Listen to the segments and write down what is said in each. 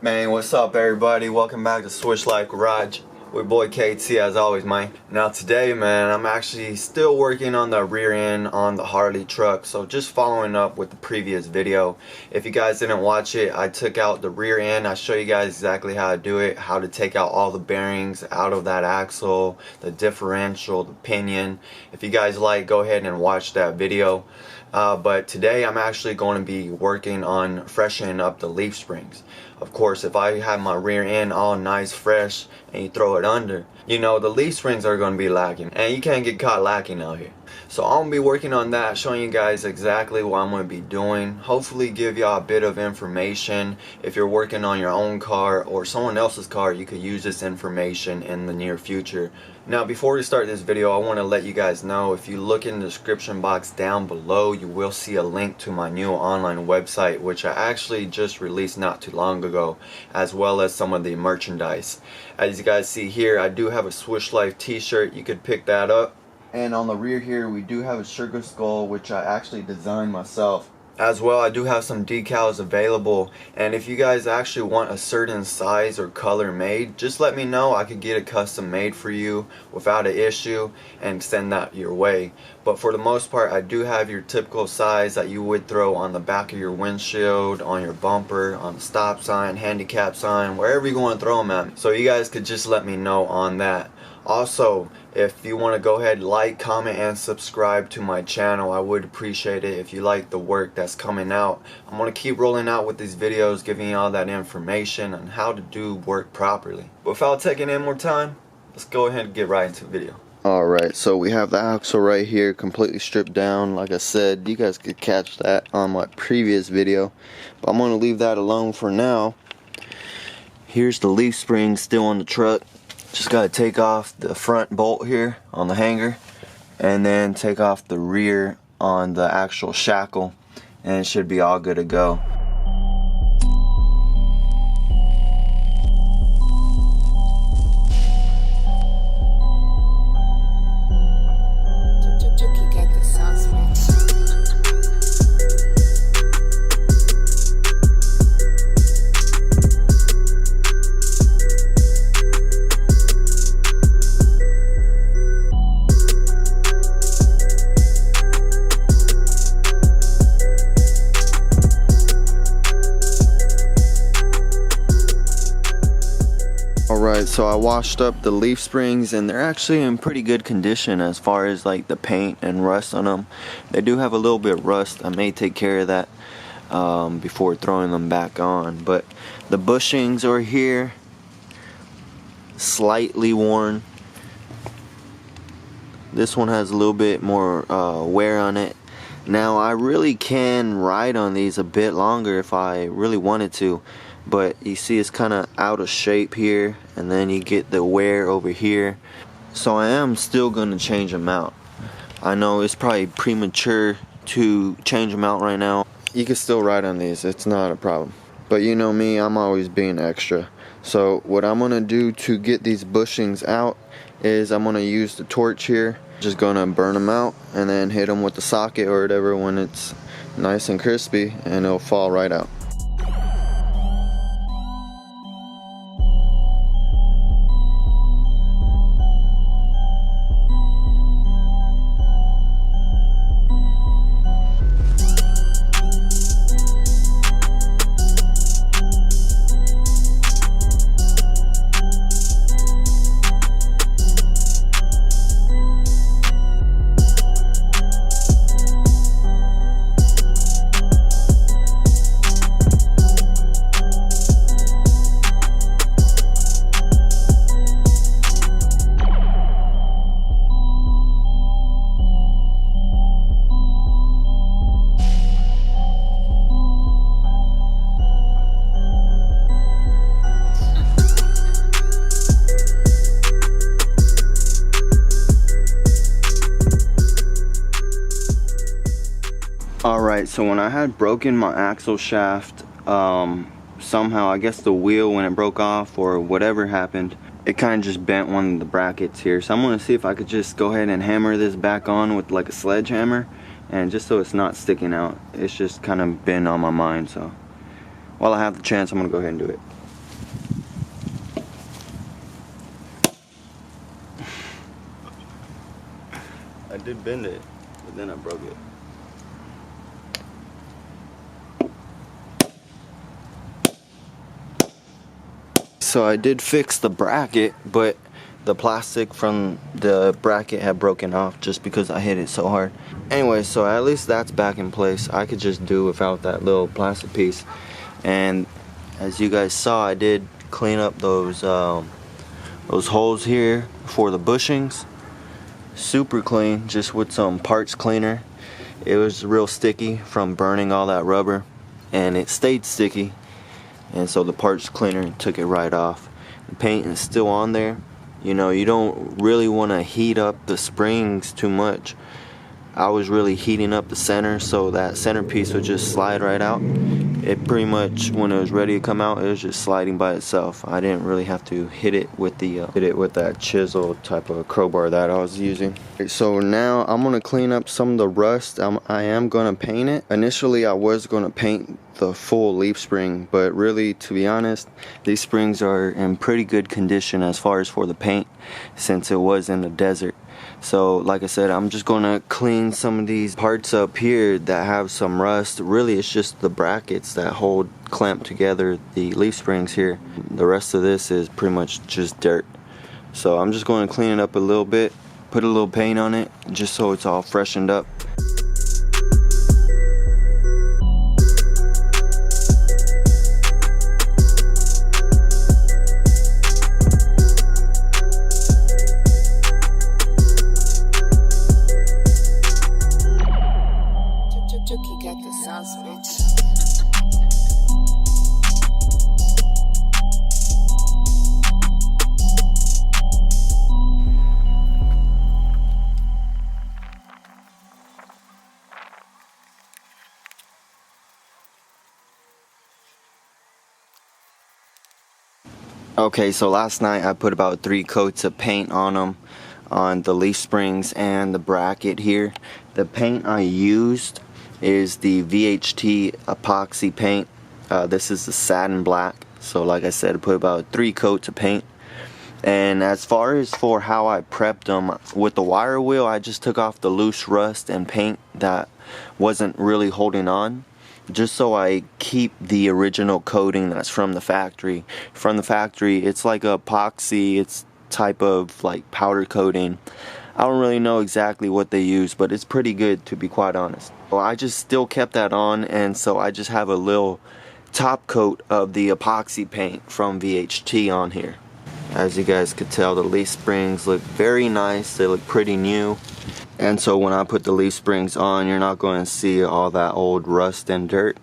Man, what's up everybody? Welcome back to Switch Life Garage with boy KT as always, man. Now today, man, I'm actually still working on the rear end on the Harley truck. So just following up with the previous video. If you guys didn't watch it, I took out the rear end. I show you guys exactly how to do it, how to take out all the bearings out of that axle, the differential, the pinion. If you guys like, go ahead and watch that video. But today I'm actually going to be working on freshening up the leaf springs. Of course, if I have my rear end all nice fresh and you throw it under, you know the leaf springs are going to be lacking, and you can't get caught lacking out here. So I'm going to be working on that, showing you guys exactly what I'm going to be doing. Hopefully give y'all a bit of information. If you're working on your own car or someone else's car, you could use this information in the near future. Now before we start this video, I want to let you guys know, if you look in the description box down below, you will see a link to my new online website, which I actually just released not too long ago, as well as some of the merchandise. As you guys see here, I do have a Switch Life t-shirt. You could pick that up. And on the rear here, we do have a sugar skull, which I actually designed myself. As well, I do have some decals available, and if you guys actually want a certain size or color made, just let me know. I could get it custom made for you without an issue and send that your way. But for the most part, I do have your typical size that you would throw on the back of your windshield, on your bumper, on the stop sign, handicap sign, wherever you want to throw them at. So you guys could just let me know on that. Also, if you want to go ahead, like, comment, and subscribe to my channel, I would appreciate it if you like the work that's coming out. I'm going to keep rolling out with these videos, giving you all that information on how to do work properly. But without taking any more time, let's go ahead and get right into the video. Alright, so we have the axle right here completely stripped down. Like I said, you guys could catch that on my previous video, but I'm going to leave that alone for now. Here's the leaf spring still on the truck. Just got to take off the front bolt here on the hanger, and then take off the rear on the actual shackle, and it should be all good to go. Chuki got the sauce, man. Alright, so I washed up the leaf springs, and they're actually in pretty good condition as far as like the paint and rust on them. They do have a little bit of rust. I may take care of that before throwing them back on. But the bushings are here, slightly worn. This one has a little bit more wear on it. Now I really can ride on these a bit longer if I really wanted to, but you see it's kind of out of shape here, and then you get the wear over here. So I am still going to change them out. I know it's probably premature to change them out right now. You can still ride on these, it's not a problem. But you know me, I'm always being extra. So what I'm going to do to get these bushings out is I'm going to use the torch here. Just going to burn them out and then hit them with the socket or whatever when it's nice and crispy, and it'll fall right out. Alright, so when I had broken my axle shaft, somehow, I guess the wheel, when it broke off or whatever happened, it kind of just bent one of the brackets here. So I'm going to see if I could just go ahead and hammer this back on with like a sledgehammer, and just so it's not sticking out. It's just kind of been on my mind, so while I have the chance, I'm going to go ahead and do it. did bend it, but then I broke it. So I did fix the bracket, but the plastic from the bracket had broken off just because I hit it so hard. Anyway, so at least that's back in place. I could just do without that little plastic piece. And as you guys saw, I did clean up those holes here for the bushings. Super clean, just with some parts cleaner. It was real sticky from burning all that rubber, and it stayed sticky. And so the parts cleaner took it right off. The paint is still on there. You know, you don't really want to heat up the springs too much. I was really heating up the center so that centerpiece would just slide right out. It pretty much, when it was ready to come out, it was just sliding by itself. I didn't really have to hit it with that chisel type of crowbar that I was using. So now I'm gonna clean up some of the rust. I am gonna paint it. Initially I was gonna paint the full leaf spring, but really, to be honest, these springs are in pretty good condition as far as for the paint, since it was in the desert. So like I said, I'm just gonna clean some of these parts up here that have some rust. Really, it's just the brackets that clamp together the leaf springs here. The rest of this is pretty much just dirt. So I'm just going to clean it up a little bit, put a little paint on it, just so it's all freshened up. Chuki got the sauce, bitch. Okay, so last night I put about 3 coats of paint on them, on the leaf springs and the bracket here. The paint I used is the VHT epoxy paint. This is the satin black. So like I said, I put about 3 coats of paint. And as far as for how I prepped them, with the wire wheel, I just took off the loose rust and paint that wasn't really holding on, just so I keep the original coating that's from the factory. From the factory, it's like a epoxy, it's type of like powder coating. I don't really know exactly what they use, but it's pretty good, to be quite honest. Well, I just still kept that on, and so I just have a little top coat of the epoxy paint from VHT on here. As you guys could tell, the leaf springs look very nice. They look pretty new. And so when I put the leaf springs on, you're not going to see all that old rust and dirt.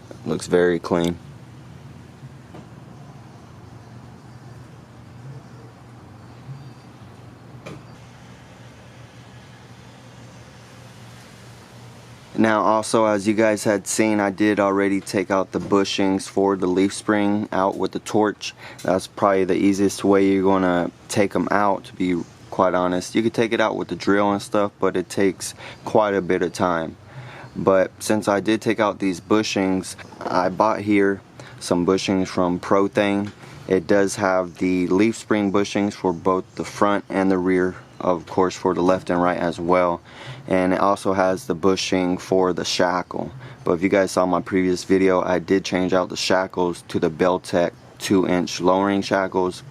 It looks very clean. Now also, as you guys had seen, I did already take out the bushings for the leaf spring out with the torch. That's probably the easiest way you're going to take them out, to be quite honest. You could take it out with the drill and stuff, but it takes quite a bit of time. But since I did take out these bushings, I bought here some bushings from Prothane. It does have the leaf spring bushings for both the front and the rear, of course for the left and right as well, and it also has the bushing for the shackle. But if you guys saw my previous video, I did change out the shackles to the Beltec 2-inch lowering shackles,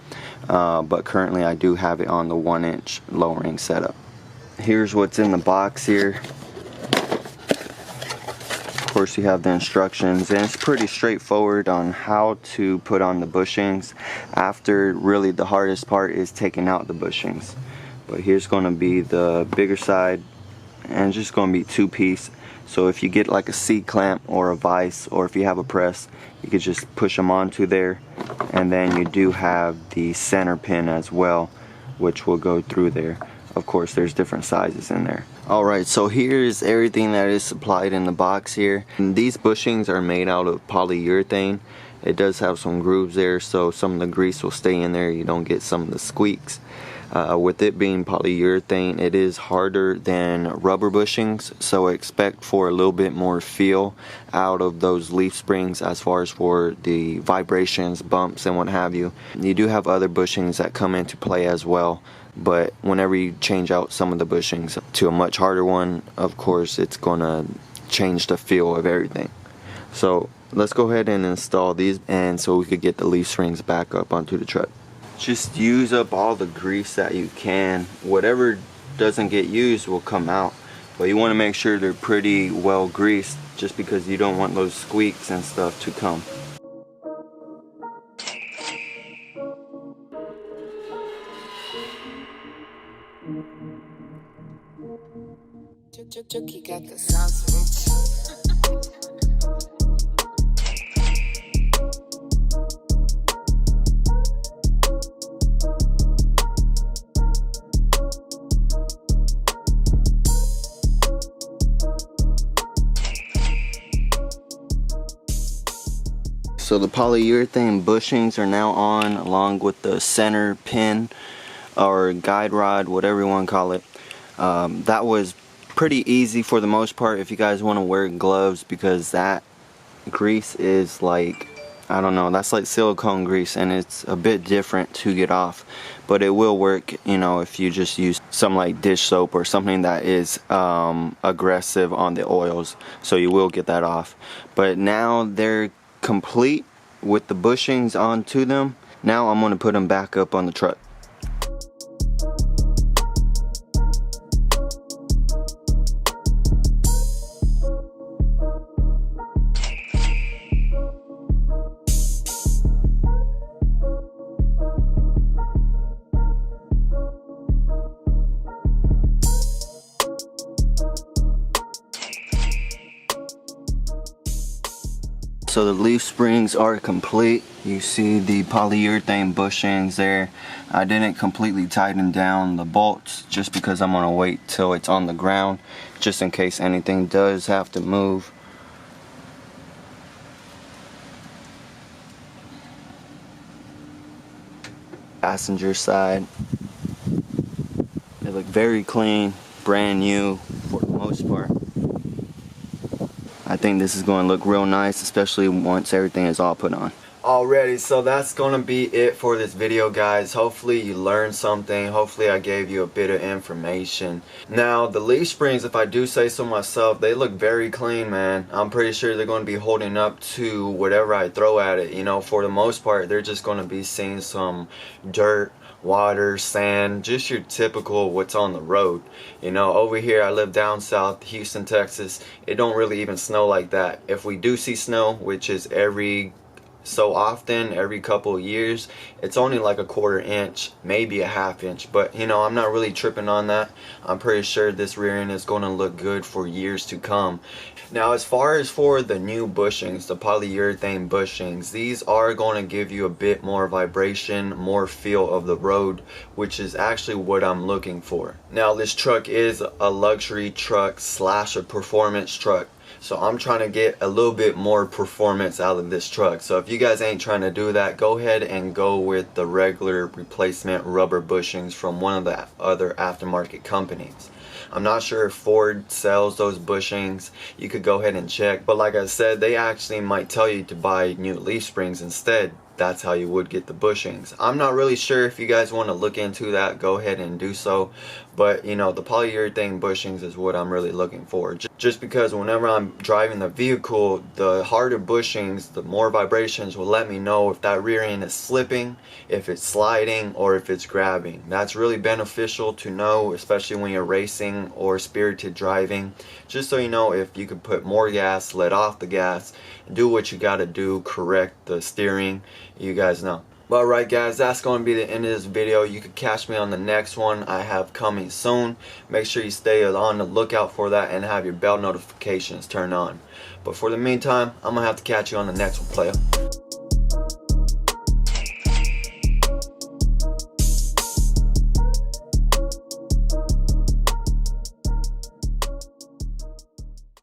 but currently I do have it on the 1-inch lowering setup. Here's what's in the box here. Of course, you have the instructions, and it's pretty straightforward on how to put on the bushings. After, really the hardest part is taking out the bushings. But here's going to be the bigger side, and it's just going to be 2-piece. So if you get like a C-clamp or a vise, or if you have a press, you could just push them onto there. And then you do have the center pin as well, which will go through there. Of course, there's different sizes in there. Alright, so here's everything that is supplied in the box here. And these bushings are made out of polyurethane. It does have some grooves there, so some of the grease will stay in there. You don't get some of the squeaks. With it being polyurethane, it is harder than rubber bushings, so expect for a little bit more feel out of those leaf springs as far as for the vibrations, bumps, and what have you. You do have other bushings that come into play as well but whenever you change out some of the bushings to a much harder one, of course it's gonna change the feel of everything. So let's go ahead and install these, and so we could get the leaf springs back up onto the truck. Just use up all the grease that you can. Whatever doesn't get used will come out, but you want to make sure they're pretty well greased, just because you don't want those squeaks and stuff to come. Chuki got the sauce, bitch. So the polyurethane bushings are now on, along with the center pin or guide rod, whatever you want to call it. That was pretty easy for the most part if you guys want to wear gloves, because that grease is like, I don't know, that's like silicone grease, and it's a bit different to get off, but it will work, you know, if you just use some like dish soap or something that is aggressive on the oils, so you will get that off. But now they're complete with the bushings onto them. Now I'm going to put them back up on the truck. So the leaf springs are complete. You see the polyurethane bushings there. I didn't completely tighten down the bolts just because I'm gonna wait till it's on the ground, just in case anything does have to move. Passenger side, they look very clean, brand new for the most part. I think this is going to look real nice, especially once everything is all put on. Alrighty, so that's going to be it for this video, guys. Hopefully you learned something. Hopefully I gave you a bit of information. Now, the leaf springs, if I do say so myself, they look very clean, man. I'm pretty sure they're going to be holding up to whatever I throw at it. You know, for the most part, they're just going to be seeing some dirt, water, sand, just your typical what's on the road. You know, over here I live down south, Houston, Texas. It don't really even snow like that. If we do see snow, which is every so often, every couple of years, it's only like a 1/4 inch, maybe a 1/2 inch. But you know, I'm not really tripping on that. I'm pretty sure this rear end is going to look good for years to come. Now, as far as for the new bushings, the polyurethane bushings, these are going to give you a bit more vibration, more feel of the road, which is actually what I'm looking for. Now, this truck is a luxury truck slash a performance truck. So I'm trying to get a little bit more performance out of this truck. So if you guys ain't trying to do that, go ahead and go with the regular replacement rubber bushings from one of the other aftermarket companies. I'm not sure if Ford sells those bushings. You could go ahead and check. But like I said, they actually might tell you to buy new leaf springs instead. That's how you would get the bushings. I'm not really sure. If you guys want to look into that, go ahead and do so. But you know, the polyurethane bushings is what I'm really looking for. Just because whenever I'm driving the vehicle, the harder bushings, the more vibrations will let me know if that rear end is slipping, if it's sliding, or if it's grabbing. That's really beneficial to know, especially when you're racing or spirited driving. Just so you know if you could put more gas, let off the gas, do what you gotta do, correct the steering, you guys know. But alright guys, that's going to be the end of this video. You can catch me on the next one I have coming soon. Make sure you stay on the lookout for that and have your bell notifications turned on. But for the meantime, I'm going to have to catch you on the next one, player.